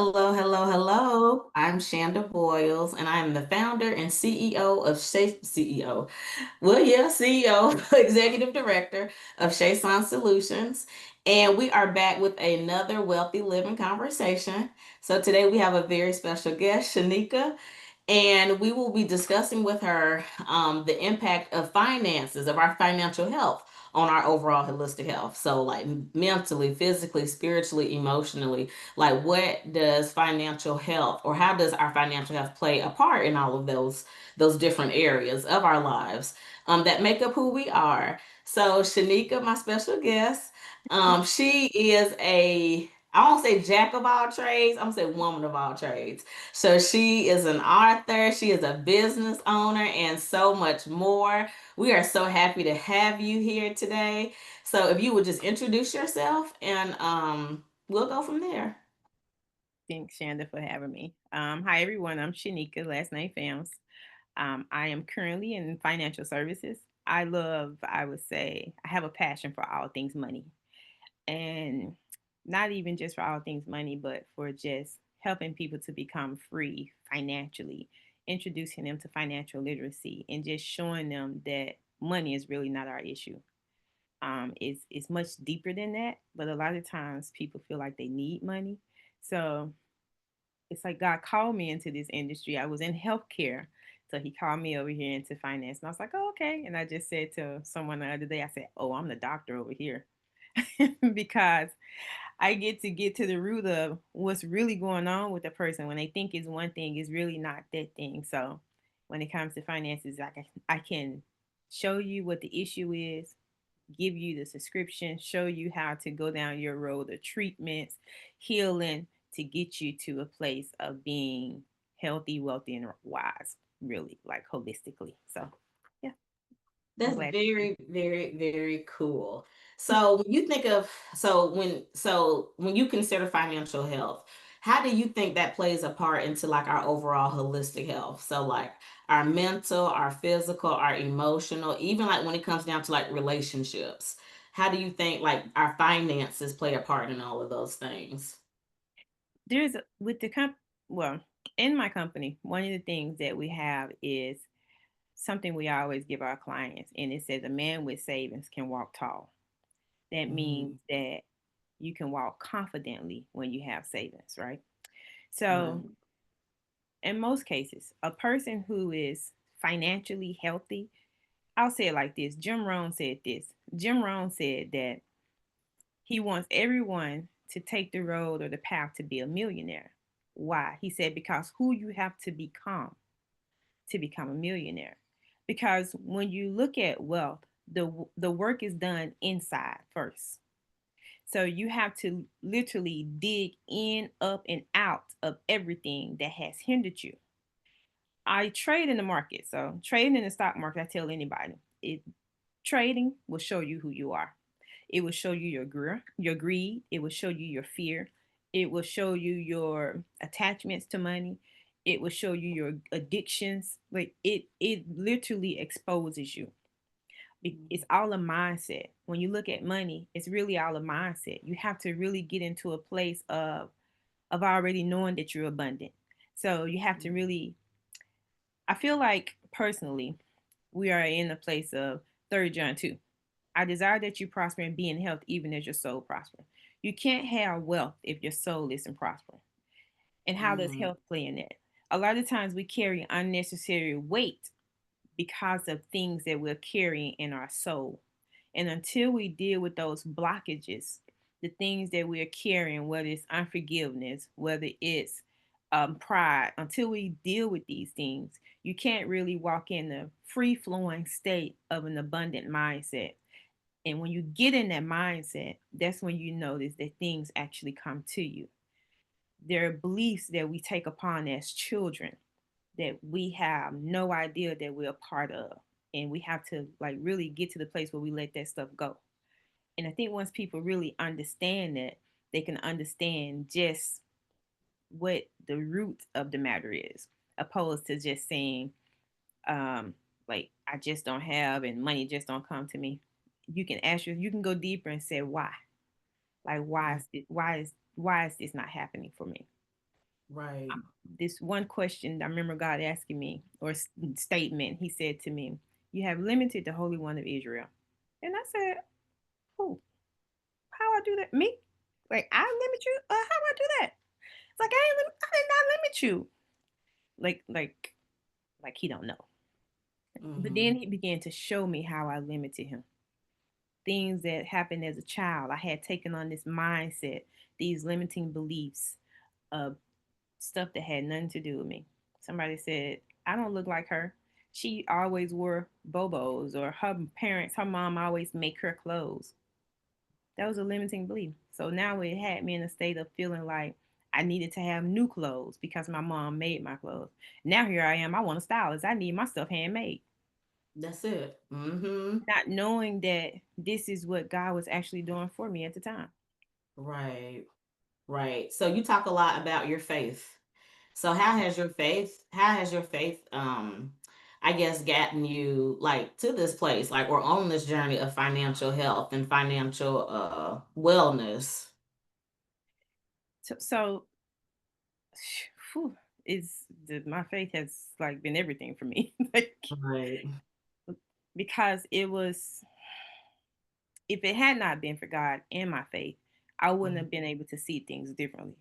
Hello, hello, hello. I'm Shanda Boyles, and I am the founder and CEO of CEO. Well, yeah, CEO, Executive Director of Shayson Solutions. And we are back with another Wealthy Living conversation. So today we have a very special guest, Shanika, and we will be discussing with her the impact of finances, of our financial health on our overall holistic health. So, like mentally, physically, spiritually, emotionally, like what does financial health or how does our financial health play a part in all of those different areas of our lives that make up who we are. So, Shanika, my special guest, she is I won't say jack of all trades. I'm gonna say woman of all trades. So she is an author, she is a business owner, and so much more. We are so happy to have you here today. So if you would just introduce yourself and we'll go from there. Thanks, Shanda, for having me. Hi, everyone. I'm Shanika, last name Fams. I am currently in financial services. I would say, I have a passion for all things money. And not even just for all things money, but for just helping people to become free financially, introducing them to financial literacy, and just showing them that money is really not our issue. It's much deeper than that, but a lot of times people feel like they need money. So it's like God called me into this industry. I was in healthcare. So he called me over here into finance. And I was like, oh, okay. And I just said to someone the other day, I said, oh, I'm the doctor over here. Because I get to the root of what's really going on with the person. When they think it's one thing, it's really not that thing. So when it comes to finances, I can show you what the issue is, give you the subscription, show you how to go down your road of treatments, healing to get you to a place of being healthy, wealthy, and wise, really, like holistically. So, yeah, I'm That's glad. very, very, very cool. So when you think of so when you consider financial health, how do you think that plays a part into like our overall holistic health? So like our mental, our physical, our emotional, even like when it comes down to like relationships. How do you think like our finances play a part in all of those things? There's with the well, in my company, one of the things that we have is something we always give our clients, and it says a man with savings can walk tall. That means Mhm. that you can walk confidently when you have savings, right? So, Right. in most cases, a person who is financially healthy, I'll say it like this. Jim Rohn said this. Jim Rohn said that he wants everyone to take the road or the path to be a millionaire. Why? He said, because who you have to become a millionaire. Because when you look at wealth, the work is done inside first. So you have to literally dig in, up, and out of everything that has hindered you. I trade in the market. So trading in the stock market, I tell anybody, trading will show you who you are. It will show you your greed. It will show you your fear. It will show you your attachments to money. It will show you your addictions. Like it literally exposes you. It's all a mindset. When you look at money, it's really all a mindset. You have to really get into a place of already knowing that you're abundant. So you have to really, I feel like personally, we are in a place of 3 John 2. I desire that you prosper and be in health even as your soul prosper. You can't have wealth if your soul isn't prospering. And how does Mhm. health play in that? A lot of times we carry unnecessary weight because of things that we're carrying in our soul. And until we deal with those blockages, the things that we're carrying, whether it's unforgiveness, whether it's pride, until we deal with these things, you can't really walk in the free flowing state of an abundant mindset. And when you get in that mindset, that's when you notice that things actually come to you. There are beliefs that we take upon as children that we have no idea that we're a part of. And we have to like really get to the place where we let that stuff go. And I think once people really understand that, they can understand just what the root of the matter is, opposed to just saying, like, I just don't have and money just don't come to me. You can go deeper and say why. Like why is this not happening for me? Right. This one question I remember God asking me, or statement, He said to me, "You have limited the Holy One of Israel." And I said, "Oh, how I do that? Me? Like I limit you? How I do that? It's like I did not limit you. Like he don't know." But then Mm-hmm. He began to show me how I limited Him. Things that happened as a child, I had taken on this mindset, these limiting beliefs of stuff that had nothing to do with me. Somebody said, "I don't look like her. She always wore bobos," or her parents, her mom always make her clothes. That was a limiting belief. So now it had me in a state of feeling like I needed to have new clothes because my mom made my clothes. Now here I am. I want a stylist. I need my stuff handmade. That's it. Mm-hmm. Not knowing that this is what God was actually doing for me at the time. Right. Right. So you talk a lot about your faith. So how has your faith I guess gotten you like to this place, like we're on this journey of financial health and financial wellness. So whew, my faith has like been everything for me. Like Right. because it was, if it had not been for God and my faith, I wouldn't Mhm. have been able to see things differently.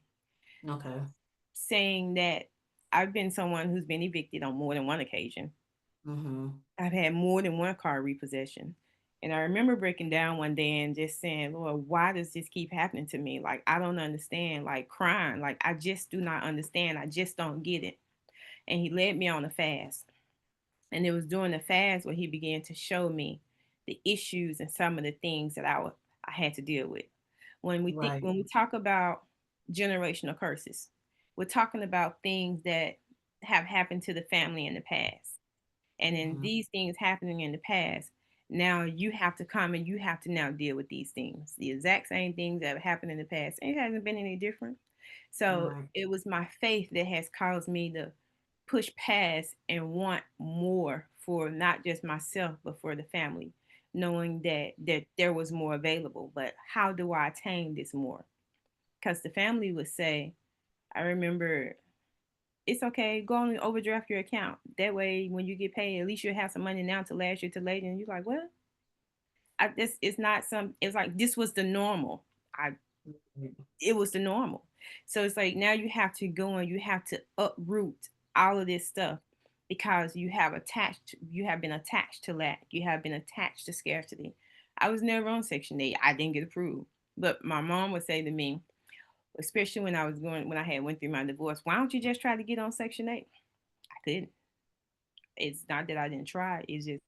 Okay. Saying that, I've been someone who's been evicted on more than one occasion. Mm-hmm. I've had more than one car repossession. And I remember breaking down one day and just saying, "Lord, why does this keep happening to me? Like, I don't understand." Like, crying. Like, I just do not understand. I just don't get it. And He led me on a fast. And it was during the fast where He began to show me the issues and some of the things that I had to deal with. Right. When we talk about generational curses, we're talking about things that have happened to the family in the past. And in Mm-hmm. these things happening in the past, now you have to come and you have to now deal with these things. The exact same things that have happened in the past. It hasn't been any different. So Right. it was my faith that has caused me to push past and want more for not just myself, but for the family, knowing that there was more available. But how do I attain this more? Because the family would say, I remember, "It's okay, go on and overdraft your account. That way, when you get paid, at least you'll have some money now to last you to later." And you're like, "Well, this is not some." It's like this was the normal. I Right. It was the normal. So it's like now you have to go and you have to uproot all of this stuff because you have been attached to lack. You have been attached to scarcity. I was never on Section 8. I didn't get approved. But my mom would say to me, especially when I had went through my divorce, "Why don't you just try to get on Section 8?" I couldn't. It's not that I didn't try. It's just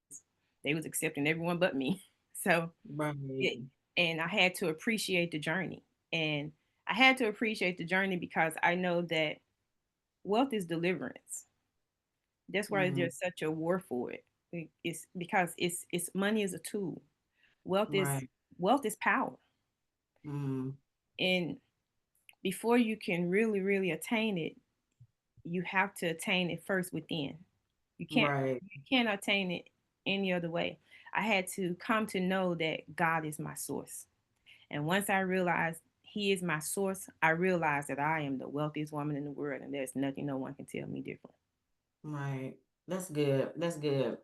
they was accepting everyone but me. So Right. it, and I had to appreciate the journey. And I had to appreciate the journey because I know that wealth is deliverance. That's why Mm-hmm. there's such a war for it. It's because it's money is a tool. Wealth is Right. wealth is power. Mm-hmm. And before you can really attain it, you have to attain it first within. Right. You can't attain it any other way. I had to come to know that God is my source. And once I realized He is my source, I realized that I am the wealthiest woman in the world, and there's nothing no one can tell me different. Right. That's good. That's good.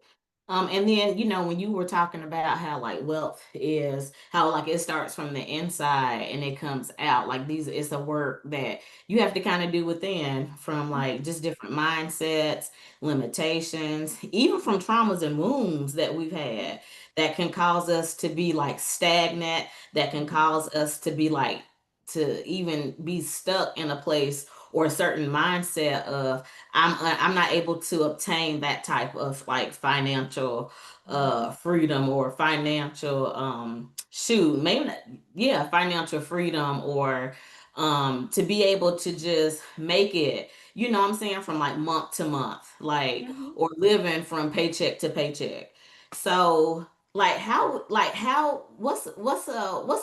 And then, when you were talking about how like wealth is, how like it starts from the inside and it comes out, like it's a work that you have to kind of do within from like just different mindsets, limitations, even from traumas and wounds that we've had that can cause us to be like stagnant, that can cause us to be like, to even be stuck in a place or a certain mindset of I'm not able to obtain that type of like financial freedom or financial shoot maybe not, yeah, financial freedom or to be able to just make it, what I'm saying, from like month to month, like, Mm-hmm. or living from paycheck to paycheck. So like how what's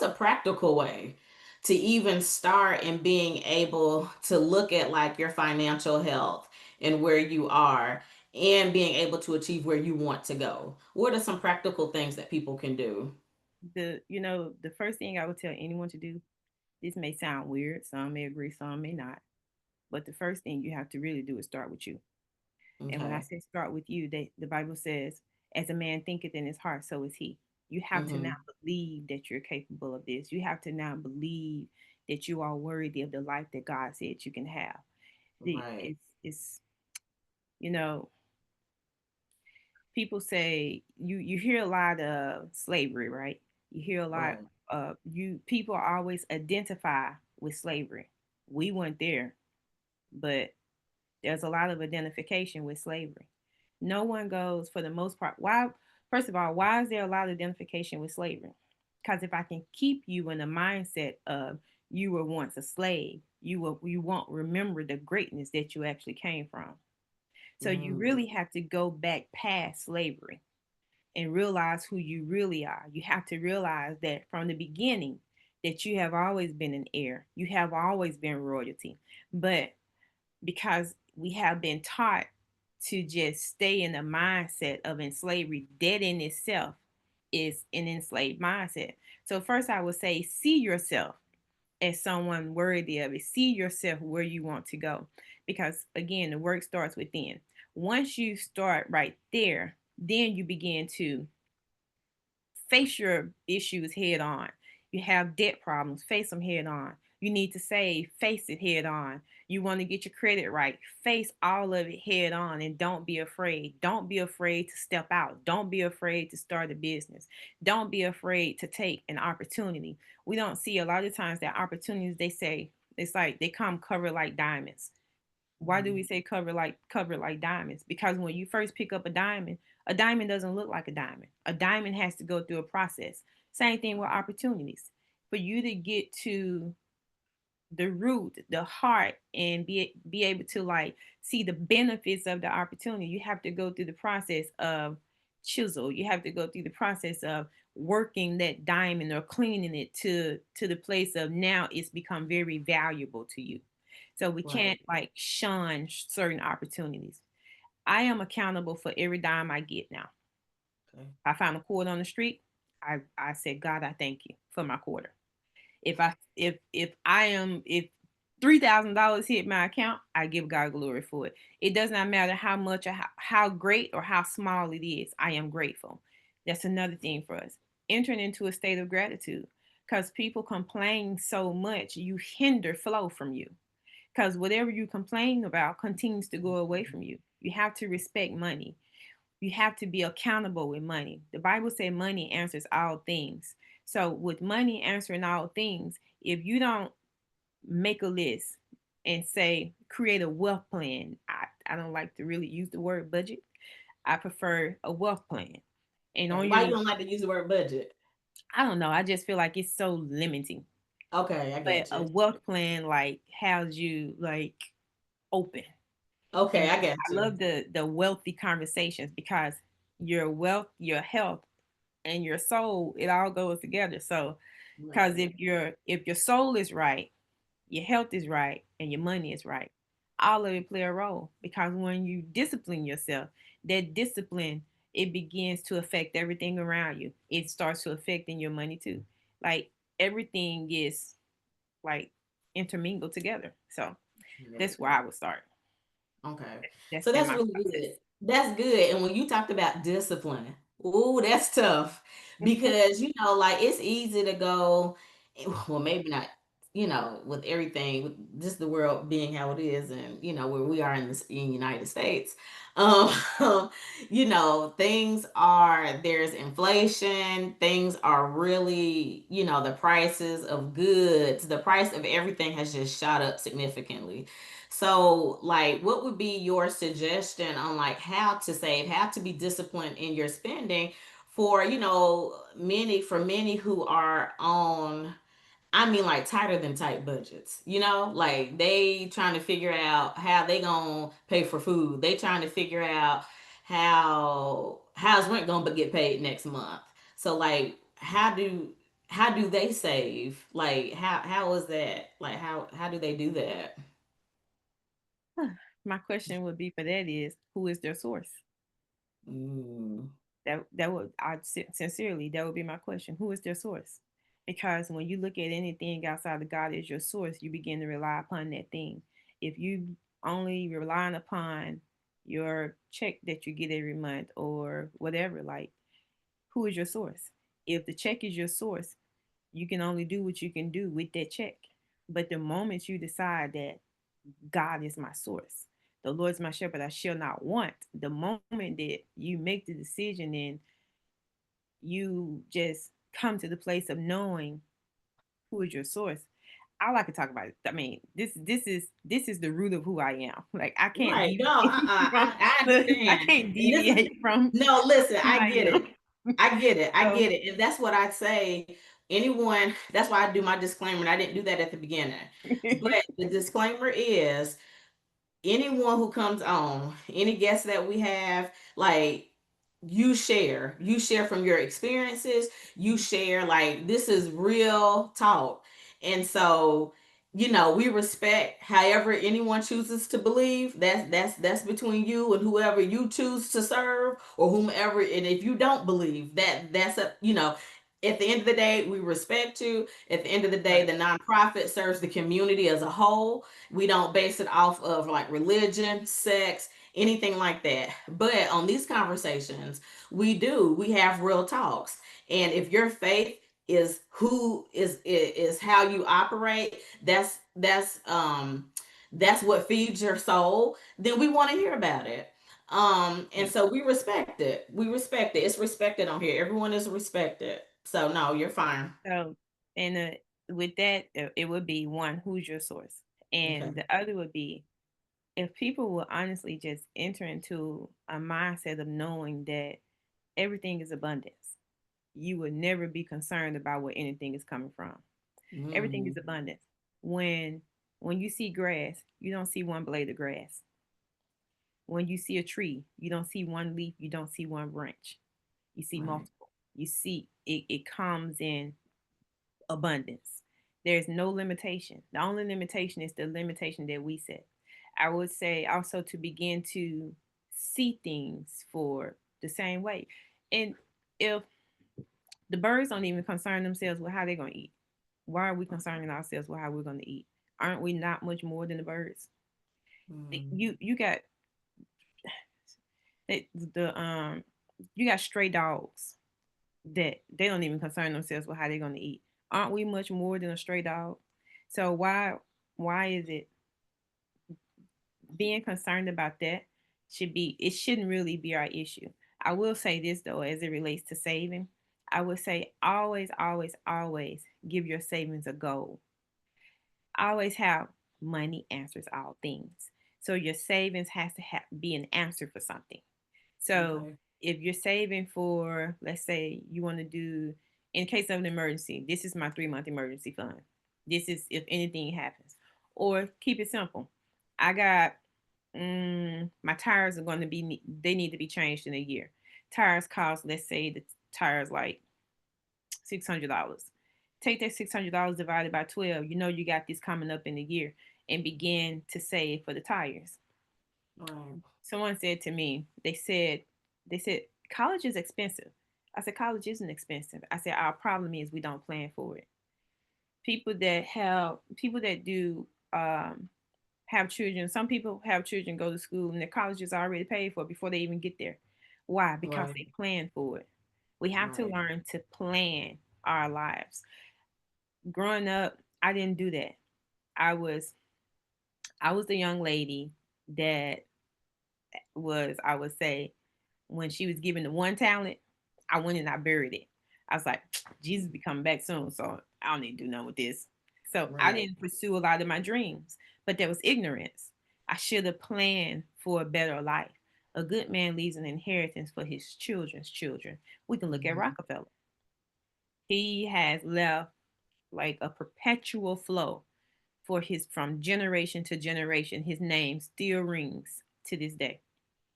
a practical way to even start in being able to look at like your financial health and where you are and being able to achieve where you want to go? What are some practical things that people can do? The first thing I would tell anyone to do, this may sound weird, some may agree, some may not. But the first thing you have to really do is start with you. And when I Okay. say start with you, the Bible says, as a man thinketh in his heart, so is he. You have to now Mm-hmm. believe that you're capable of this. You have to now believe that you are worthy of the life that God said you can have. The Right. it's you know, people say you hear a lot of slavery, right? You hear a lot Right. of you people always identify with slavery. We weren't there, but there's a lot of identification with slavery. No one goes for the most part. Why? First of all, why is there a lot of identification with slavery? Because if I can keep you in the mindset of you were once a slave, you won't remember the greatness that you actually came from. So you Mm. really have to go back past slavery and realize who you really are. You have to realize that from the beginning that you have always been an heir. You have always been royalty. But because we have been taught to just stay in the mindset of slavery, that in itself is an enslaved mindset. So first I would say see yourself as someone worthy of it. See yourself where you want to go. Because again, the work starts within. Once you start right there, then you begin to face your issues head on. You have debt problems, face them head on. You need to save, face it head on. You want to get your credit right, face all of it head on and don't be afraid. Don't be afraid to step out. Don't be afraid to start a business. Don't be afraid to take an opportunity. We don't see a lot of times that opportunities, they say it's like they come covered like diamonds. Why do Mm. we say cover like diamonds? Because when you first pick up a diamond doesn't look like a diamond. A diamond has to go through a process. Same thing with opportunities. For you to get to the root, the heart, and be able to like see the benefits of the opportunity, you have to go through the process of chisel. You have to go through the process of working that diamond or cleaning it to the place of now it's become very valuable to you. So we Right. can't like shun certain opportunities. I am accountable for every dime I get now. Okay. I found a quarter on the street. I said, God, I thank you for my quarter. If $3,000 hit my account, I give God glory for it. It does not matter how much or how great or how small it is. I am grateful. That's another thing for us. Entering into a state of gratitude. Because people complain so much, you hinder flow from you. Because whatever you complain about continues to go away from you. You have to respect money. You have to be accountable with money. The Bible says money answers all things. So with money answering all things, if you don't make a list and say create a wealth plan, I don't like to really use the word budget. I prefer a wealth plan. And Okay. on Why your, you don't like to use the word budget? I don't know, I just feel like it's so limiting. Okay, I But got a you. wealth plan like has you like open. Okay, And I got I you. love the wealthy conversations because your wealth, your health, and your soul, it all goes together. So because Right. if your soul is right, your health is right, and your money is right, all of it play a role. Because when you discipline yourself, that discipline, it begins to affect everything around you. It starts to affect in your money too. Like everything is like intermingled together. So Right. that's where I would start. Okay. That's So been that's my really process. good. That's good. And when you talked about discipline, ooh, that's tough because like it's easy to go, well, maybe not, with everything, with just the world being how it is, and where we are in United States. Um, things are there's inflation, things are really, the prices of goods, the price of everything has just shot up significantly. So, like, what would be your suggestion on like how to save, how to be disciplined in your spending for, many who are on, I mean, like tighter than tight budgets, like they trying to figure out how they gonna pay for food. They trying to figure out how's rent gonna get paid next month. So like, how do they save? Like, how is that? Like, how do they do that? My question would be for that is who is their source? Mm. That would sincerely that would be my question. Who is their source? Because when you look at anything outside of God as your source, you begin to rely upon that thing. If you only relying upon your check that you get every month or whatever, like, who is your source? If the check is your source, you can only do what you can do with that check. But the moment you decide that God is my source, the Lord is my shepherd, I shall not want, the moment that you make the decision and you just come to the place of knowing who is your source. I like to talk about it. I mean, this is the root of who I am. Like, I can't Right. No, deviate from I I understand. can't And this is deviate from no, listen, who I I get it. am. I get it. I So get it. And that's what I say. Anyone, that's why I do my disclaimer, and I didn't do that at the beginning. But the disclaimer is anyone who comes on, any guests that we have, like, you share from your experiences, you share, like, this is real talk. And so, we respect however anyone chooses to believe. That's between you and whoever you choose to serve, or whomever. And if you don't believe that, that's a, at the end of the day, we respect you. At the end of the day, right. the nonprofit serves the community as a whole. We don't base it off of like religion, sex, anything like that. But on these conversations, we have real talks. And if your faith is who is how you operate, that's what feeds your soul, then we want to hear about it. And Yeah. so we respect it. We respect it. It's respected on here. Everyone is respected. So no, you're fine. So, and with that, it would be one, who's your source, Okay. and the other would be, if people will honestly just enter into a mindset of knowing that everything is abundance, you would never be concerned about where anything is coming from. Everything is Hmm. abundance. When when you see grass, you don't see one blade of grass. When you see a tree, you don't see one leaf, you don't see one branch. You see Right. multiple. You see it comes in abundance. There's no limitation. The only limitation is the limitation that we set. I would say also to begin to see things for the same way. And if the birds don't even concern themselves with how they're going to eat, why are we concerning ourselves with how we're going to eat? Aren't we not much more than the birds? Mm. You got the you got stray dogs that they don't even concern themselves with how they're going to eat. Aren't we much more than a stray dog? So why is it being concerned about that it shouldn't really be our issue. I will say this though, as it relates to saving, I would say always, always, always give your savings a goal. Always have money answers all things. So your savings has to be an answer for something. So Okay. if you're saving for, let's say you want to do, in case of an emergency, this is my 3 month emergency fund. This is if anything happens. Or keep it simple. I got, my tires are going to be, they need to be changed in a year. Tires cost, let's say the tires like $600. Take that $600 divided by 12. You know you got this coming up in a year, and begin to save for the tires. Right. Someone said to me, they said college is expensive. I said college isn't expensive. I said our problem is we don't plan for it. People that do have children. Some people have children go to school and their college is already paid for before they even get there. Why? Because Right. they plan for it. We have to Right. learn to plan our lives. Growing up, I didn't do that. I was I was the young lady that was, I would say, when she was given the one talent, I went and I buried it. I was like, Jesus be coming back soon, so I don't need to do nothing with this. So I Right. didn't pursue a lot of my dreams, but there was ignorance. I should have planned for a better life. A good man leaves an inheritance for his children's children. We can look at Mhm. Rockefeller. He has left like a perpetual flow for his, from generation to generation. His name still rings to this day.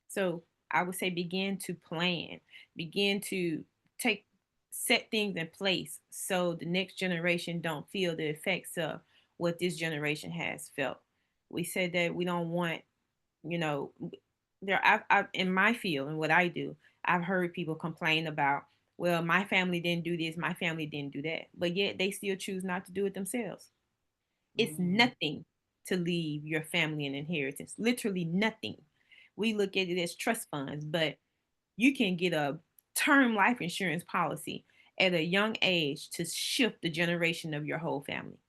So I would say begin to plan, begin to take set things in place so the next generation don't feel the effects of what this generation has felt. We said that we don't want, you know, I've in my field and what I do, I've heard people complain about, well, my family didn't do this, my family didn't do that, but yet they still choose not to do it themselves. It's Mhm. nothing to leave your family an inheritance. Literally nothing. We look at it as trust funds, but you can get a term life insurance policy at a young age to shift the generation of your whole family.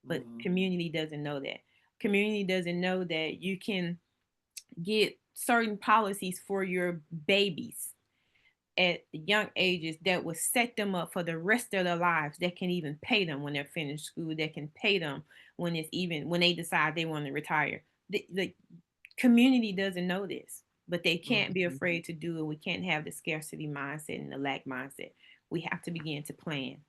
But Mm, community doesn't know that. Community doesn't know that you can get certain policies for your babies at young ages that will set them up for the rest of their lives, that can even pay them when they're finished school, that can pay them when it's even when they decide they want to retire. The community doesn't know this, but they can't be mhm. afraid to do it. We can't have the scarcity mindset and the lack mindset. We have to begin to plan.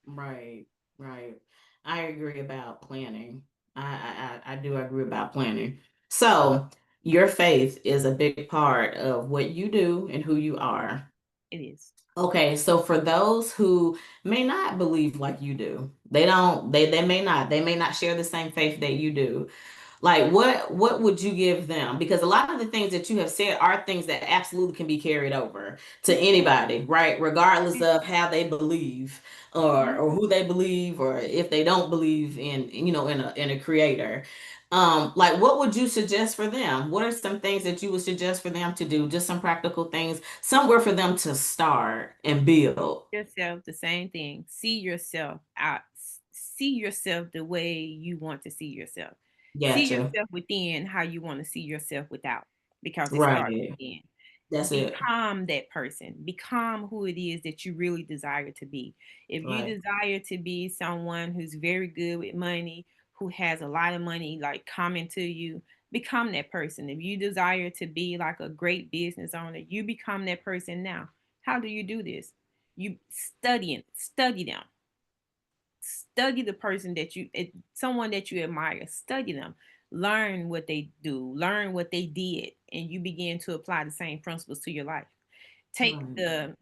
Right, right. I agree about planning. I do agree about planning. So, your faith is a big part of what you do and who you are. It is. Okay, so for those who may not believe like you do, they may not share the same faith that you do. Like what would you give them? Because a lot of the things that you have said are things that absolutely can be carried over to anybody, right? Regardless of how they believe Mhm. or who they believe or if they don't believe in, in a creator. Like what would you suggest for them? What are some things that you would suggest for them to do? Just some practical things, somewhere for them to start and build. Yourself the same thing. See yourself out. See yourself the way you want to see yourself. See Gotcha. yourself within how you want to see yourself without, because it starts Right. within. That's it. Become that person. Become who it is that you really desire to be. If you Right. desire to be someone who's very good with money, who has a lot of money like coming to you, become that person. If you desire to be like a great business owner, you become that person now. How do you do this? You study them, study the person that someone that you admire, study them, learn what they do, learn what they did, and you begin to apply the same principles to your life. Take Right. the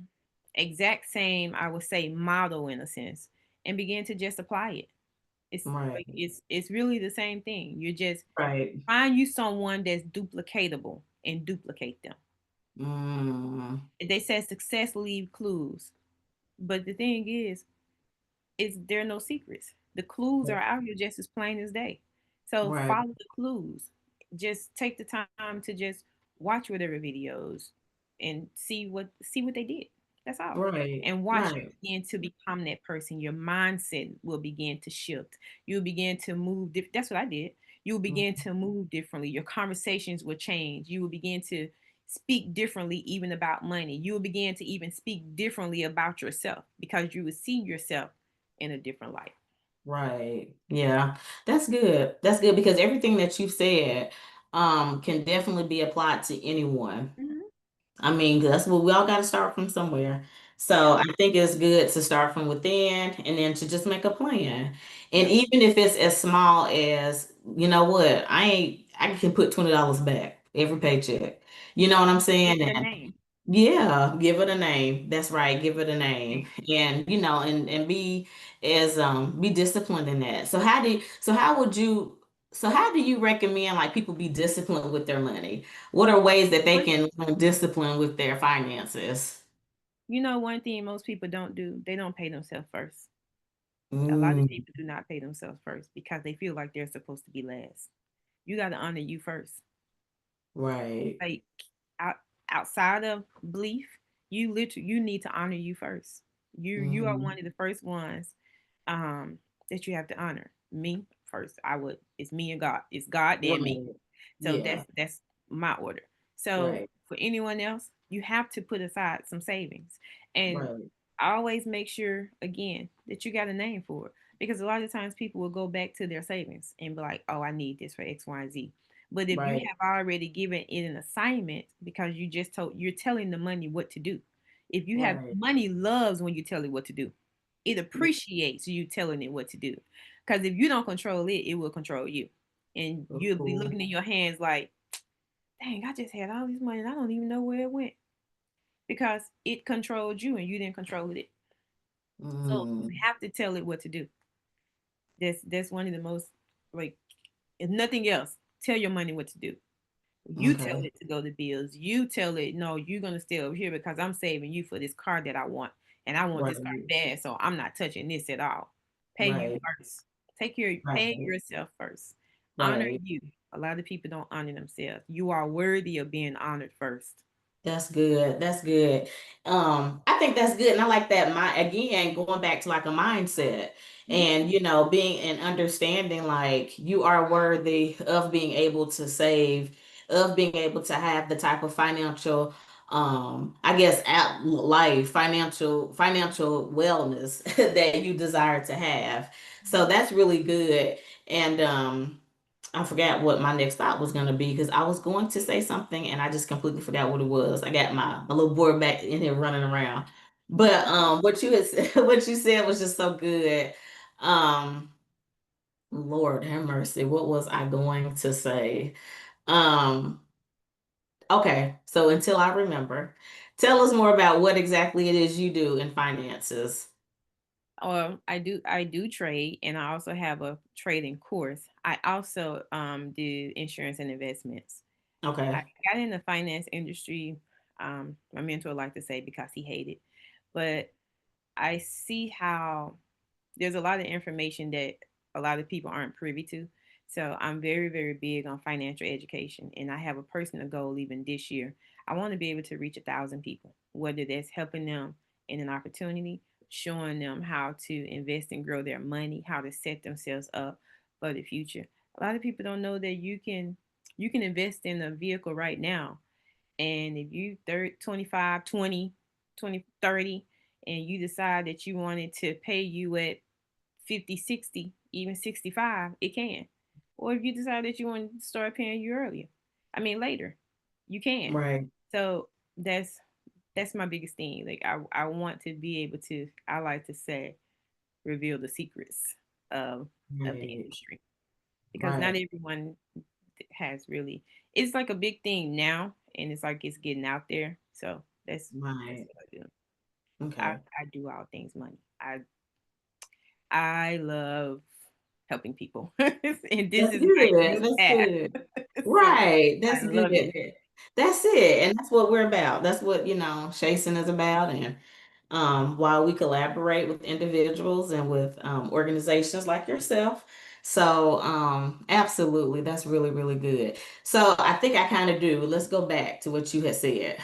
exact same, I would say, model in a sense, and begin to just apply it. It's Right. like it's really the same thing. You just Right. find you someone that's duplicatable and duplicate them. Mm, They said success leave clues, but the thing is there are no secrets. The clues are out here just as plain as day. So right, follow the clues. Just take the time to just watch whatever videos and see what they did. That's all. right, And watch you right, begin to become that person. Your mindset will begin to shift. You'll begin to move. That's what I did. You'll mm, begin to move differently. Your conversations will change. You will begin to speak differently, even about money. You will begin to even speak differently about yourself because you will see yourself in a different light. right. Yeah, that's good. That's good because everything that you've said can definitely be applied to anyone. Mhm. I mean, that's what we all got to start from somewhere. So Yeah. I think it's good to start from within and then to just make a plan. And Yep. even if it's as small as, you know what, I can put $20 back every paycheck. You know what I'm Give saying? it a And name. yeah, give it a name. That's right, give it a name. And and be disciplined in that. So how do you recommend like people be disciplined with their money? What are ways that they One, can learn discipline with their finances? one thing most people don't do, they don't pay themselves first. A lot of Mm, people do not pay themselves first because they feel like they're supposed to be last. You got to honor you first. right. Like out, outside of belief, you need to honor you first. You are Hmm. one of the first ones um that you have to honor. Me first. It's me and God. It's God then me. Right. So Yeah. that's my order. So Right. for anyone else, you have to put aside some savings. And Right. I always make sure again that you got a name for it. Because a lot of times people will go back to their savings and be like, oh, I need this for X, Y, and Z. But if you Right. have already given it an assignment because you're telling the money what to do. If you have Right. money loves when you tell it what to do. It appreciates you telling it what to do. Because if you don't control it, it will control you. And So you'll be cool. looking in your hands like, dang, I just had all this money and I don't even know where it went. Because it controlled you and you didn't control it. So you Mm, have to tell it what to do. That's one of the most like if nothing else, tell your money what to do. You tell okay. it to go to bills. You tell it, no, you're gonna stay over here because I'm saving you for this car that I want. And I want this car Right. bad, so I'm not touching this at all. Pay you Right. first. Take your pay Right. yourself first. Honor Right. you. A lot of people don't honor themselves. You are worthy of being honored first. That's good. That's good. I think that's good. And I like that again, going back to like a mindset Mhm. and being and understanding like you are worthy of being able to save, of being able to have the type of financial I guess at life, financial wellness that you desire to have. So that's really good. And I forgot what my next thought was going to be because I was going to say something and I just completely forgot what it was. I got my little boy back in here running around. But what you had what you said was just so good. Um, Lord have mercy. What was I going to say? Um, okay, so until I remember, tell us more about what exactly it is you do in finances. I do trade, and I also have a trading course. I also do insurance and investments. I Okay. got in the finance industry. My mentor liked to say because he hated, but I see how there's a lot of information that a lot of people aren't privy to. So I'm very, very big on financial education, and I have a personal goal even this year. I want to be able to reach 1,000 people, whether that's helping them in an opportunity, showing them how to invest and grow their money, how to set themselves up for the future. A lot of people don't know that you can invest in a vehicle right now, and if you 30, 25, 20, 20, 30, and you decide that you wanted to pay you at 50, 60, even 65, it can. Or if you decide that you want to start paying you earlier, I mean later, you can. Right. So that's my biggest thing. Like I want to be able to, I like to say, reveal the secrets of the Right. industry, because not Right. everyone has really, it's like a big thing now, and it's like it's getting out there. So that's Right. what I do. I, Okay. I do all things money. I love helping people. And this That's is my good. new That's path. good. So Right. I That's love it. good. That's it. And that's what we're about. That's what, Chasen is about. And while we collaborate with individuals and with organizations like yourself. So absolutely, that's really, really good. So I think I kind of do. Let's go back to what you had said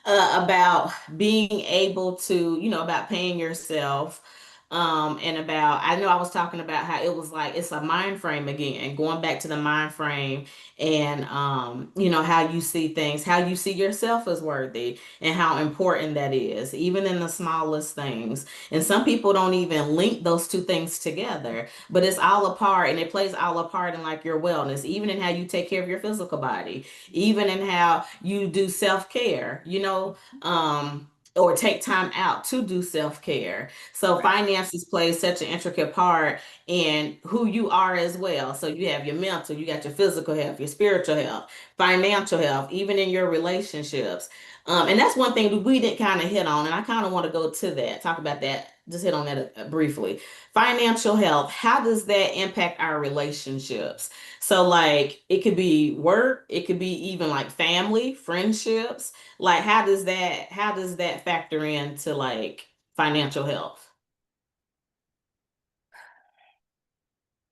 about being able to, about paying yourself. And about, I know I was talking about how it was like it's a mind frame again, going back to the mind frame and how you see things, how you see yourself as worthy and how important that is, even in the smallest things. And some people don't even link those two things together, but it's all a part and it plays all a part in like your wellness, even in how you take care of your physical body, even in how you do self-care, or take time out to do self-care. So Right. finances play such an intricate part in who you are as well. So you have your mental, you got your physical health, your spiritual health, financial health, even in your relationships. And that's one thing we didn't kind of hit on, and I kind of want to go to that, talk about that, just hit on that briefly. Financial health, how does that impact our relationships? So, like, it could be work, it could be even like family, friendships. Like, how does that factor into like financial health?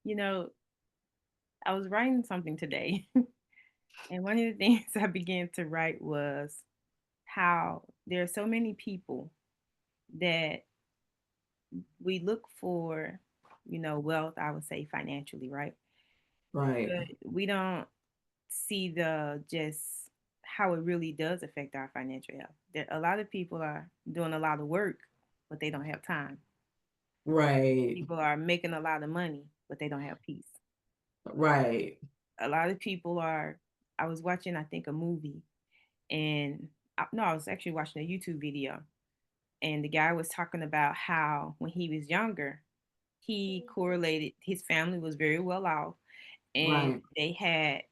You know, I was writing something today, and one of the things I began to write was how there are so many people that we look for, wealth, I would say financially, right? Right, But we don't see the just how it really does affect our financial health. That a lot of people are doing a lot of work, but they don't have time. right, People are making a lot of money, but they don't have peace. right, A lot of people are. I was watching, I think, a movie, and no, I was actually watching a YouTube video, and the guy was talking about how when he was younger, he correlated his family was very well off, and right, they had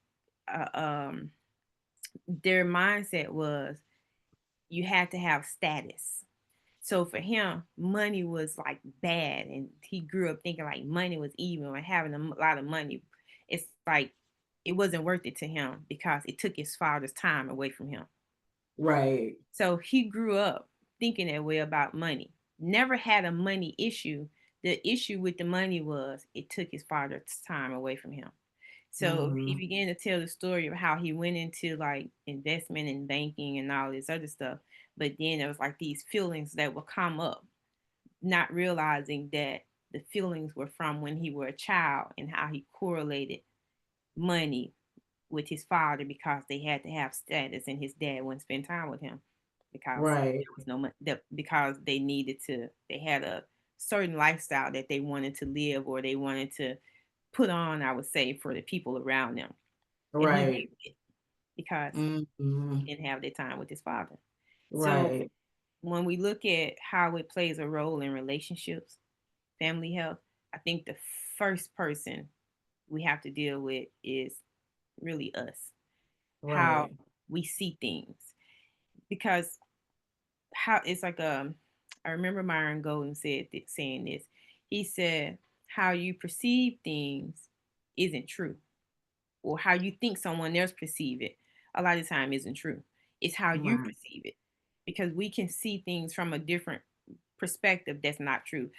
their mindset was you had to have status. So for him, money was like bad, and he grew up thinking like money was evil, and having a lot of money, it's like it wasn't worth it to him because it took his father's time away from him. right, So he grew up thinking that way about money. Never had a money issue, The issue with the money was it took his father's time away from him. So he Mm-hmm. began to tell the story of how he went into like investment and banking and all this other stuff. But then there was like these feelings that would come up, not realizing that the feelings were from when he were a child and how he correlated money with his father because they had to have status and his dad wouldn't spend time with him because Right. there was no money, because they needed to, they had a certain lifestyle that they wanted to live or they wanted to put on, I would say, for the people around them. And he Right. hated it because Mm-hmm. he didn't have the time with his father. So Right. when we look at how it plays a role in relationships, family health, I think the first person we have to deal with is really us, how Right. we see things. Because how it's like I remember Myron Golden saying this. He said, how you perceive things isn't true, or how you think someone else perceive it a lot of time isn't true. It's how you Right. perceive it, because we can see things from a different perspective that's not true.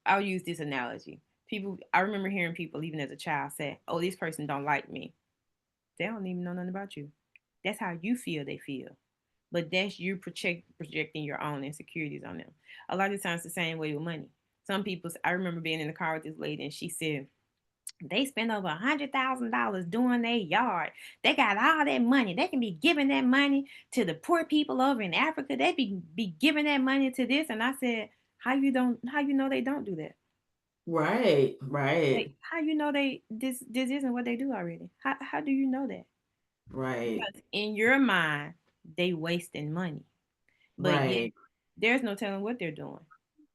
I'll use this analogy. People, I remember hearing people even as a child say, "Oh, this person don't like me." They don't even know nothing about you. That's how you feel they feel. But that's you projecting your own insecurities on them. A lot of times the same way with money. Some people, I remember being in the car with this lady and she said, they spend over $100,000 doing their yard. They got all that money. They can be giving that money to the poor people over in Africa. They be giving that money to this. And I said, how you know they don't do that? Right. Like, Right. how you know they this isn't what they do already? How do you know that? Right. Because in your mind, they wasting money. But yet Right. there's no telling what they're doing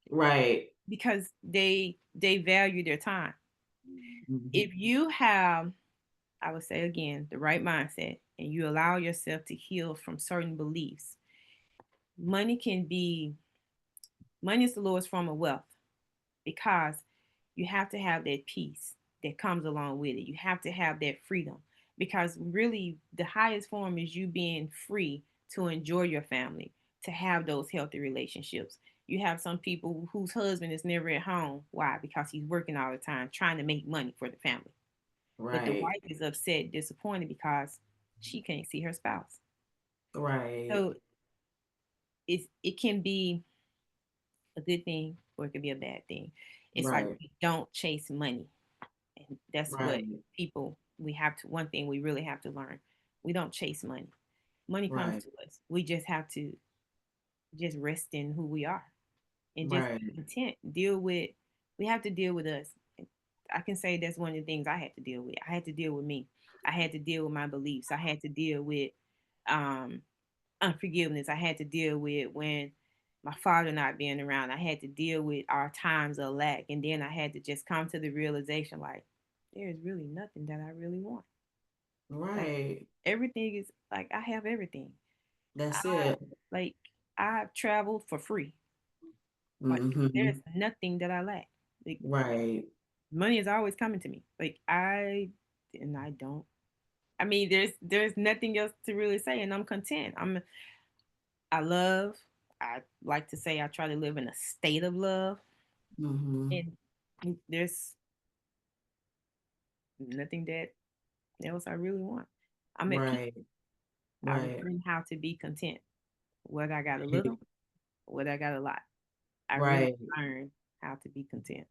Right. because they value their time. Mhm. If you have, I would say again, the right mindset and you allow yourself to heal from certain beliefs, money can be, money is the lowest form of wealth because you have to have that peace that comes along with it. You have to have that freedom because really the highest form is you being free to enjoy your family, to have those healthy relationships. You have some people whose husband is never at home. Why? Because he's working all the time trying to make money for the family. But the Right. wife is upset, disappointed because she can't see her spouse. Right. So it can be a good thing or it could be a bad thing. It's like Right. we don't chase money. And that's what Right. people, we have to, one thing we really have to learn. We don't chase money. Money comes Right. to us. We just have to just rest in who we are and just Right. be content. Deal with, we have to deal with us. I can say that's one of the things I had to deal with. I had to deal with me. I had to deal with my beliefs. I had to deal with um unforgiveness. I had to deal with when my father not being around. I had to deal with our times of lack. And then I had to just come to the realization like, there's really nothing that I really want. Like Right. everything is like I have everything. That's I it. like I've traveled for free. Like there's Mm-hmm. nothing that I lack. Like Right. money is always coming to me. Like I don't. I mean, there's nothing else to really say, and I'm content. I love. I like to say I try to live in a state of love, Mm-hmm. and there's nothing that else I really want. I'm at peace. Right. I've Right. learned how to be content, whether I got a Right. little, whether I got a lot. I really Right. learned how to be content.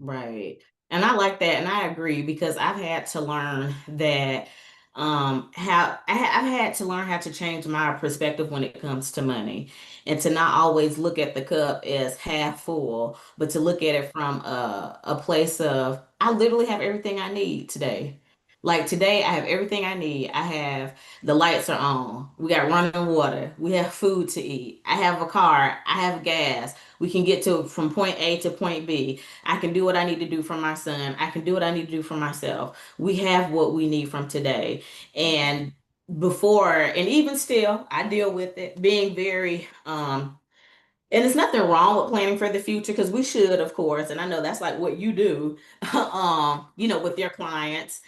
Right. And I like that, and I agree because I've had to learn that I've had to learn how to change my perspective when it comes to money and to not always look at the cup as half full, but to look at it from a place of I literally have everything I need today. Like today, I have everything I need. I have the lights are on. We got running water. We have food to eat. I have a car. I have gas. We can get to from point A to point B. I can do what I need to do for my son. I can do what I need to do for myself. We have what we need from today. And before, and even still, I deal with it being very, and it's nothing wrong with planning for the future because we should, of course. And I know that's like what you do, with your clients.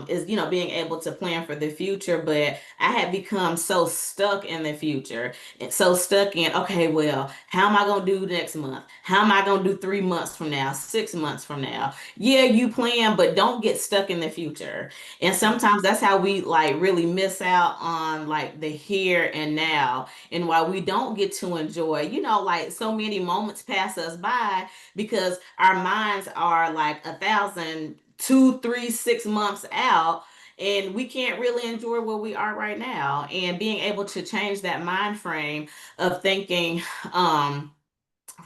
is, being able to plan for the future. But I had become so stuck in the future and so stuck in, okay, well, how am I going to do next month? How am I going to do 3 months from now, 6 months from now? Yeah, you plan, but don't get stuck in the future. And Yeah. sometimes that's how we like really miss out on like the here and now. And while we don't get to enjoy, like so many moments pass us by because our minds are like 1,000, 2, 3, 6 months out, and we can't really enjoy where we are right now. And being able to change that mind frame of thinking, um,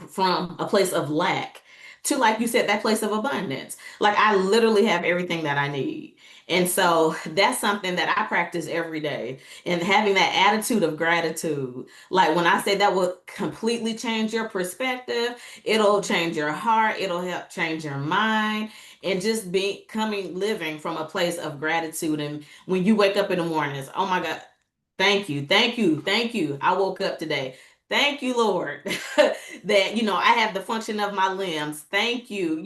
from a place of lack to, like you said, that place of abundance. Like I literally have everything that I need. And so that's something that I practice every day. And having that attitude of gratitude, like when I say that will completely change your perspective, it'll change your heart, it'll help change your mind, and just becoming living from a place of gratitude. And when you wake up in the mornings, oh my God, thank you, thank you, thank you. I woke up today. Thank you, Lord, that, I have the function of my limbs. Thank you.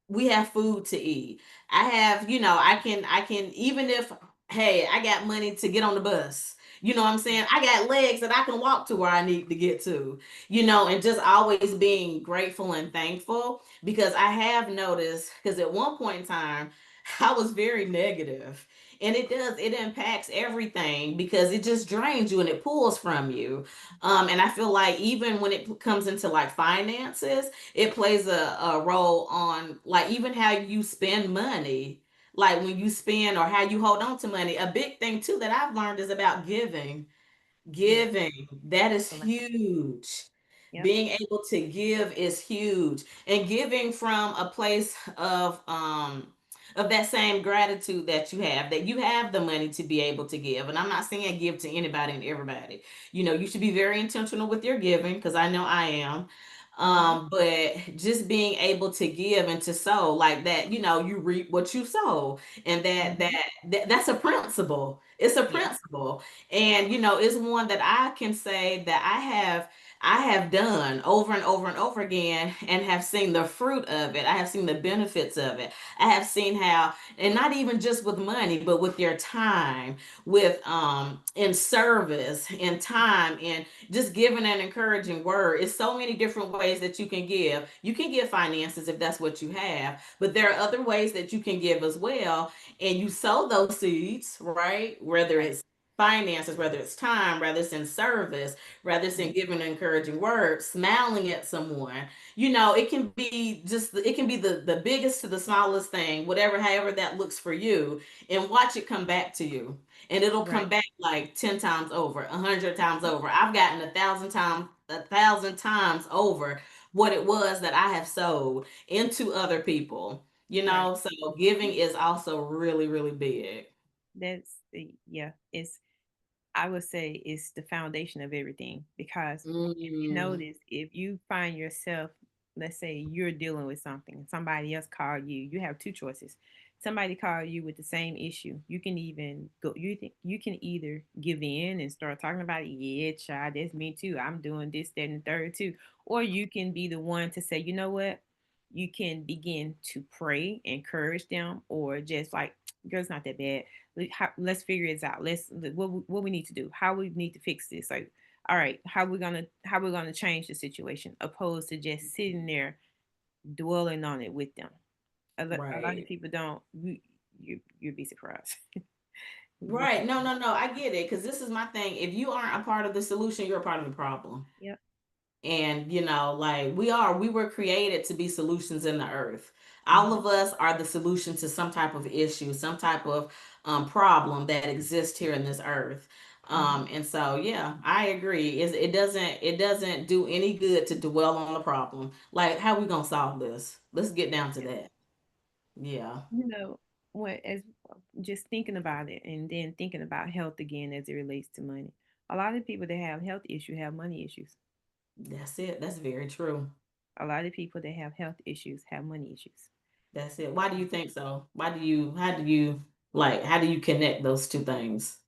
We have food to eat. I have, I can, even if, hey, I got money to get on the bus. You know what I'm saying? I got legs that I can walk to where I need to get to, and just always being grateful and thankful because I have noticed, because at one point in time, I was very negative. And it impacts everything because it just drains you and it pulls from you. And I feel like even when it comes into like finances, it plays a role on like even how you spend money, like when you spend or how you hold on to money. A big thing too that I've learned is about giving. Yeah. Giving, that is Correct. huge. Yep. Being able to give is huge. And giving from a place of that same gratitude that you have the money to be able to give. And I'm not saying give to anybody and everybody. You should be very intentional with your giving because I know I am. Mm-hmm. But just being able to give and to sow like that, you reap what you sow. And Mm-hmm. that's a principle. It's a Yeah. principle. And it's one that I can say that I have done over and over and over again and have seen the fruit of it. I have seen the benefits of it. I have seen how, and not even just with money, but with your time, with in service, in time, and just giving an encouraging word. It's so many different ways that you can give. You can give finances if that's what you have, but there are other ways that you can give as well. And you sow those seeds, right? Whether Right. it's finances, whether it's time, whether it's in service, whether it's in Mm-hmm. giving an encouraging word, smiling at someone. It can be it can be the biggest to the smallest thing, whatever, however that looks for you, and watch it come back to you. And it'll come Right. back like 10 times over, 100 times over. I've gotten 1,000 times, 1,000 times over what it was that I have sold into other people. Right. So giving is also really, really big. Yeah. It's I would say it's the foundation of everything because if you Mm, notice, if you find yourself, let's say you're dealing with something, somebody else called you, you have two choices. Somebody called you with the same issue. You can even go. You can either give in and start talking about it. Yeah, child, that's me too. I'm doing this, that, and the third too. Or you can be the one to say, you know what? You can begin to pray, encourage them, or just like, girl, it's not that bad. Let's figure this out. What we need to do. How we need to fix this. Like, all right, how we gonna change the situation, opposed to just sitting there dwelling on it with them. A lot of right. people don't. You'd be surprised. You'd be Right. No, surprised. no, no. I get it. Because this is my thing. If you aren't a part of the solution, you're a part of the problem. Yep. And, like we were created to be solutions in the earth. All Mm-hmm. of us are the solution to some type of issue, some type of problem that exists here in this earth. Mm-hmm. And so, yeah, I agree. It doesn't do any good to dwell on the problem. Like, how we gonna solve this? Let's get down to Yeah. that. Yeah, You know what? As just thinking about it, and then thinking about health again as it relates to money. A lot of people that have health issues have money issues. that's it. That's very true. A lot of people that have health issues have money issues. That's it. Why do you think so? How do you connect those two things?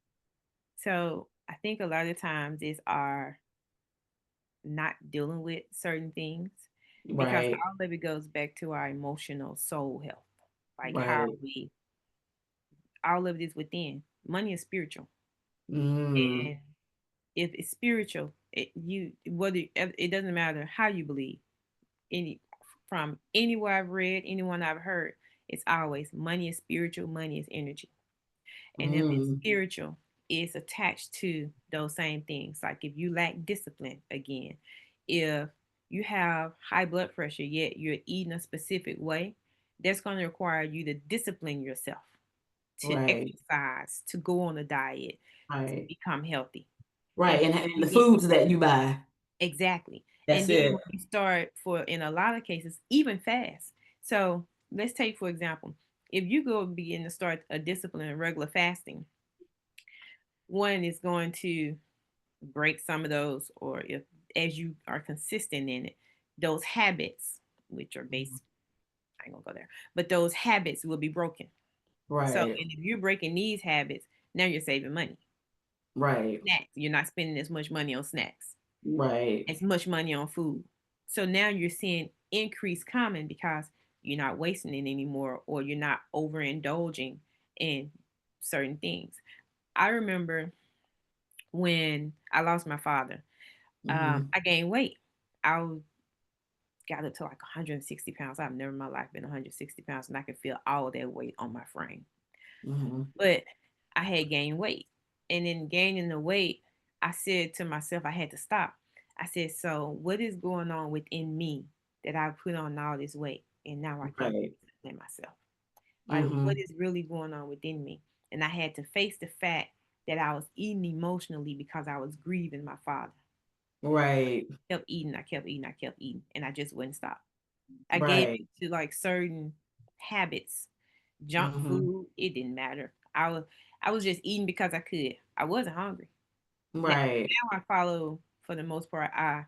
So I think a lot of times is our not dealing with certain things because Right, all of it goes back to our emotional soul health. Like how are right. we? all of it is within. Money is spiritual, Mm, and if it's spiritual, it doesn't matter how you believe. Any From anywhere I've read, anyone I've heard, it's always money is spiritual, money is energy. And if it's mm, spiritual, it's attached to those same things. Like if you lack discipline, again, if you have high blood pressure, yet you're eating a specific way, that's going to require you to discipline yourself, to right, exercise, to go on a diet, to right, become healthy. And right. then And you the get foods that you buy. exactly. And That's then it. when you start, for in a lot of cases, even fast. So let's take, for example, if you go begin to start a discipline of regular fasting, one is going to break some of those, or if as you are consistent in it, those habits, which are based, I ain't gonna go there, but those habits will be broken. So, Right, and if you're breaking these habits, now you're saving money. right, Snacks, you're not spending as much money on snacks, right, as much money on food. So now you're seeing increase coming because you're not wasting it anymore, or you're not overindulging in certain things. I remember when I lost my father, mm-hmm, I gained weight. I got up to like 160 pounds. I've never in my life been 160 pounds, and I could feel all that weight on my frame. mm-hmm, But I had gained weight. And in gaining the weight, I said to myself, I had to stop. I said, so what is going on within me that I put on all this weight and now I can't right, discipline myself? Like, what mm-hmm, is really going on within me? And I had to face the fact that I was eating emotionally because I was grieving my father. right, Kept eating, I kept eating, I kept eating, and I just wouldn't stop. I gave right, it to like certain habits, junk mm-hmm, food. It didn't matter. I was just eating because I could. I wasn't hungry. Now, right, now I follow for the most part. I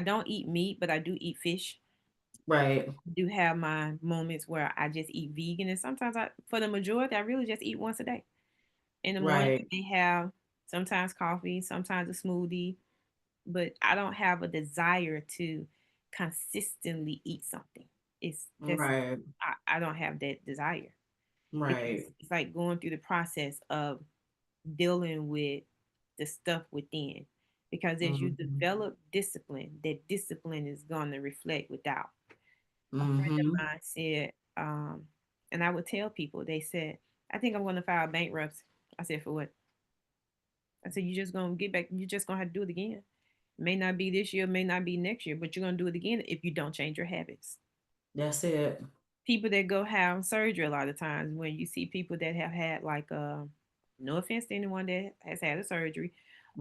don't eat meat, but I do eat fish. right, I do have my moments where I just eat vegan, and sometimes for the majority, I really just eat once a day. In the morning, right, they have sometimes coffee, sometimes a smoothie, but I don't have a desire to consistently eat something. It's just right, I don't have that desire, because right, it's like going through the process of dealing with the stuff within. Because as you mm-hmm, develop discipline, that discipline is going to reflect without. A friend of mm-hmm. mine said, and I would tell people, they said, I think I'm going to file bankruptcy. I said, for what? I said, you're just going to get back, you're just going to have to do it again. May not be this year, may not be next year, but you're going to do it again if you don't change your habits. That's it. People that go have surgery, a lot of times when you see people that have had like no offense to anyone that has had a surgery,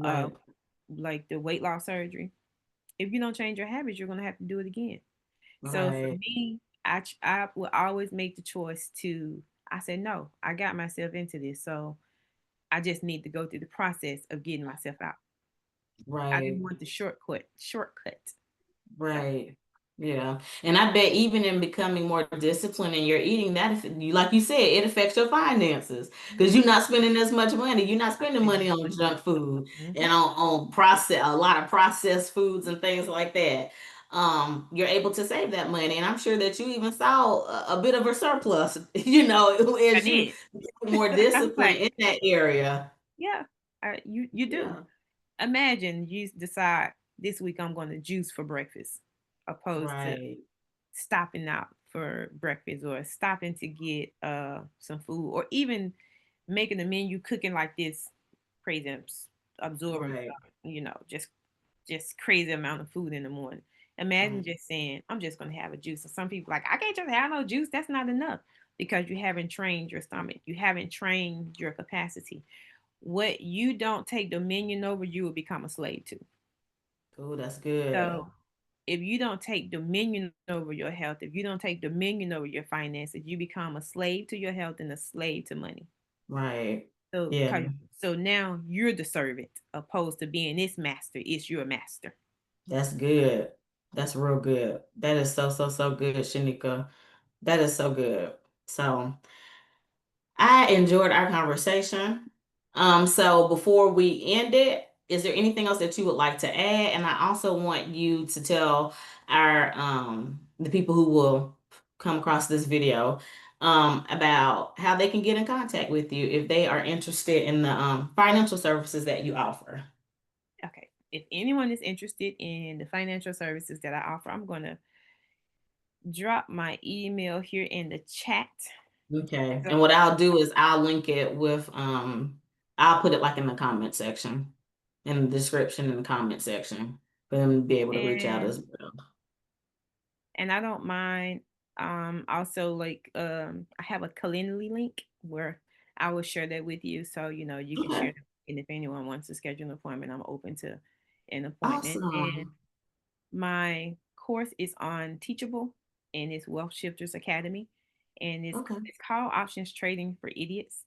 uh Right, like the weight loss surgery, if you don't change your habits, you're going to have to do it again. So for right, me, I will always make the choice to, I said no, I got myself into this, so I just need to go through the process of getting myself out. I right. didn't want the shortcut. So Right. Yeah. And I bet even in becoming more disciplined in your eating, like you said, it affects your finances because mhm, you're not spending as much money. You're not not spending spending money as on much junk money. food Hmm. and on process, a lot of processed foods and things like that. You're able to save that money. And I'm sure that you even saw a bit of a surplus, I as you did. get more I was disciplined like, in that area. yeah, you do. Yeah. Imagine you decide this week I'm going to juice for breakfast, opposed to Right. stopping out for breakfast, or stopping to get some food, or even making a menu, cooking like this crazy absorbing, Right. just crazy amount of food in the morning. Imagine Right. just saying, I'm just gonna have a juice. So some people like, I can't just have no juice. That's not enough, because you haven't trained your stomach. You haven't trained your capacity. What you don't take dominion over, you will become a slave to. Oh, that's good. So if you don't take dominion over your health, if you don't take dominion over your finances, you become a slave to your health and a slave to money. Right. So, Yeah. 'cause now you're the servant, opposed to being its master. It's your master. That's good. That's real good. That is so, so, so good, Shanika. That is so good. So I enjoyed our conversation. So before we end it, is there anything else that you would like to add? And I also want you to tell our the people who will come across this video, about how they can get in contact with you if they are interested in the financial services that you offer. Okay. If anyone is interested in the financial services that I offer, I'm going to drop my email here in the chat. Okay. So, And what I'll do is I'll link it with I'll put it like in the comment section, in the description in the comment section for them to be able to reach out as and well. I don't mind also like I have a Calendly link where I will share that with you so you can share Okay. it. And if anyone wants to schedule an appointment, I'm open to an appointment. And Awesome. my course is on Teachable, and it's Wealth Shifters Academy, and Okay. it's called Options Trading for Idiots.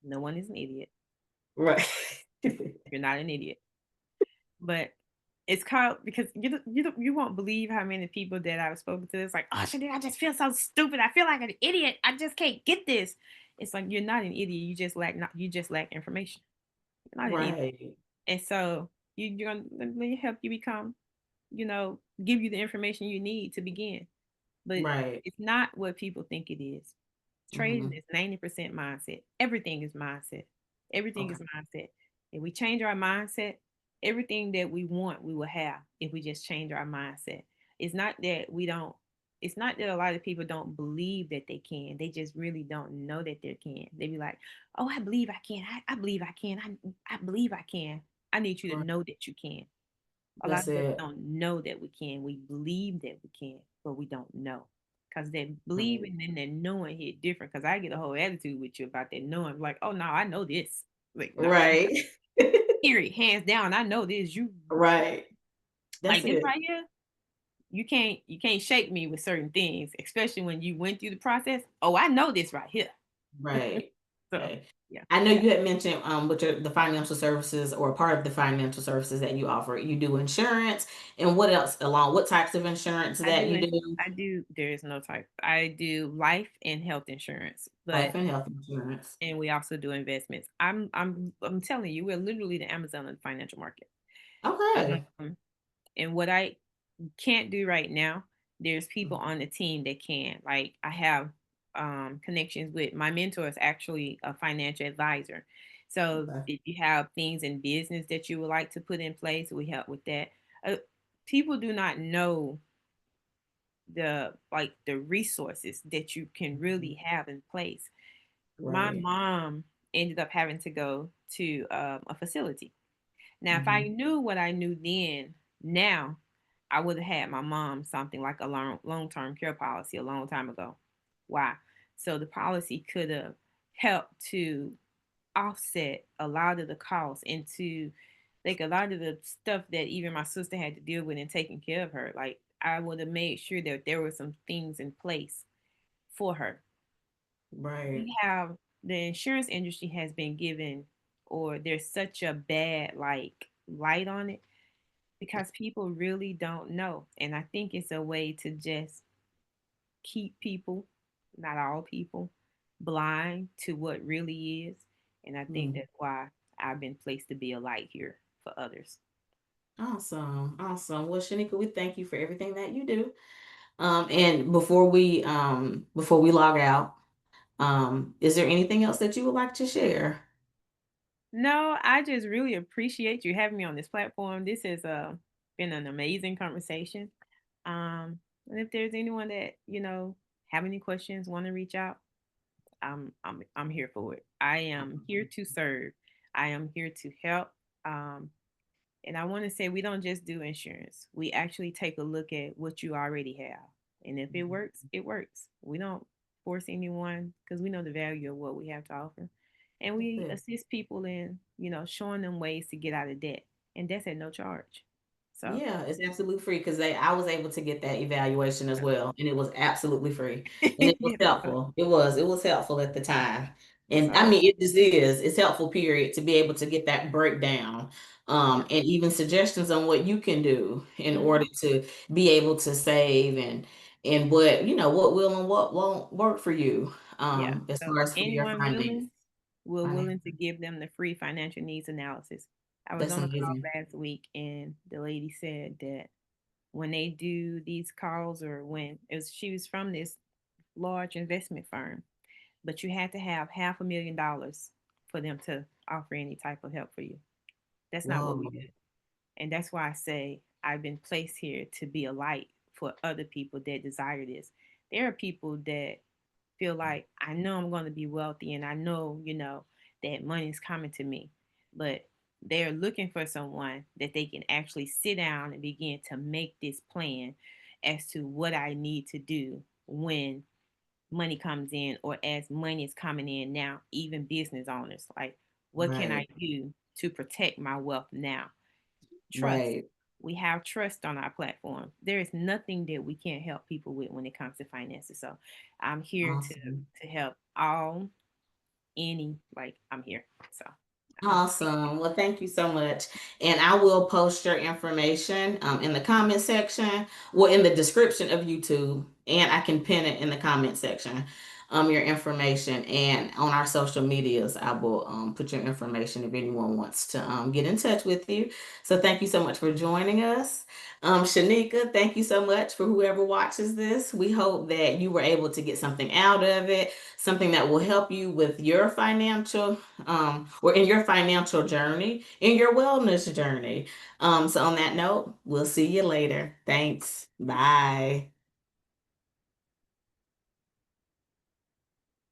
No one is an idiot. Right. You're not an idiot, but it's called because you won't believe how many people that I've spoken to. It's like, oh, Shanique, I just feel so stupid. I feel like an idiot. I just can't get this. It's like you're not an idiot. You just lack information. You're not an idiot, Right. and so you're gonna let me help you become, give you the information you need to begin. But Right. it's not what people think it is. Trading Hmm. is 90% mindset. Everything is mindset. Everything Okay. is mindset. If we change our mindset, everything that we want, we will have if we just change our mindset. It's not that we don't, it's not that a lot of people don't believe that they can. They just really don't know that they can. They be like, oh, I believe I can. I believe I can. I believe I can. I need you to Right. know that you can. A lot That's of us it. don't know that we can. We believe that we can, but we don't know. Because that Right. believing and that knowing hit different. Because I get a whole attitude with you about that knowing. Like, oh no, I know this. Like, no, Right. period, hands down, I know this. You Right. That's like this it. right here. You can't shake me with certain things, especially when you went through the process. Oh, I know this right here. Right. So Okay. yeah. I know you had mentioned with the financial services or part of the financial services that you offer. You do insurance and what else along what types of insurance I that do you ins do? I do there is no type. I do life and health insurance, Life but and health insurance. and we also do investments. I'm telling you, we're literally the Amazon of the financial market. Okay. Um, and what I can't do right now, there's people Mhm. on the team that can. Like I have connections with my mentor is actually a financial advisor. So Okay. if you have things in business that you would like to put in place, we help with that. People do not know the resources that you can really Mhm. have in place. My Right. mom ended up having to go to a facility. Now, if I Hmm. knew what I knew then, now I would have had my mom something like a long term care policy a long time ago. Why? So the policy could have helped to offset a lot of the costs into like a lot of the stuff that even my sister had to deal with in taking care of her. Like I would have made sure that there were some things in place for her. Right. We have the insurance industry has been given or there's such a bad like light on it because people really don't know. And I think it's a way to just keep people, not all people, blind to what really is. And I think Mm. that's why I've been placed to be a light here for others. Awesome. Awesome. Well, Shanika, we thank you for everything that you do. And before we log out, is there anything else that you would like to share? No, I just really appreciate you having me on this platform. This has been an amazing conversation. And if there's anyone that have any questions, want to reach out, I'm here for it. I am here to serve. I am here to help. Um, and I want to say we don't just do insurance. We actually take a look at what you already have. And if it Mhm. works, it works. We don't force anyone because we know the value of what we have to offer. And That's we it. assist people in, showing them ways to get out of debt. And that's at no charge. So, Yeah, it's absolutely free because I was able to get that evaluation as well, and it was absolutely free, and it was yeah, helpful. It was helpful at the time, and I so mean, it just is. It's helpful, period, to be able to get that breakdown, yeah. and even suggestions on what you can do in order Mhm. to be able to save and what will and what won't work for you, Yeah. as So far as for your anyone finance. willing, we're Finance. willing to give them the free financial needs analysis. I was That's on a call amazing. last week and the lady said that when they do these calls or when it was, she was from this large investment firm, but you had to have $500,000 for them to offer any type of help for you. That's not what we Whoa. do. And that's why I say I've been placed here to be a light for other people that desire this. There are people that feel like I know I'm going to be wealthy and I know, that money's coming to me. But they're looking for someone that they can actually sit down and begin to make this plan as to what I need to do when money comes in or as money is coming in now, even business owners. Like, what can I Right. do to protect my wealth now? Trust. Right. We have trust on our platform. There is nothing that we can't help people with when it comes to finances. So I'm here to Awesome. help all any like I'm here. So I'm Awesome. Well, thank you so much. And I will post your information in the comment section, well, in the description of YouTube, and I can pin it in the comment section, your information. And on our social medias, I will put your information if anyone wants to get in touch with you. So thank you so much for joining us. Shanika, thank you so much for whoever watches this. We hope that you were able to get something out of it, something that will help you with your financial or in your financial journey, in your wellness journey. So, on that note, we'll see you later. Thanks. Bye.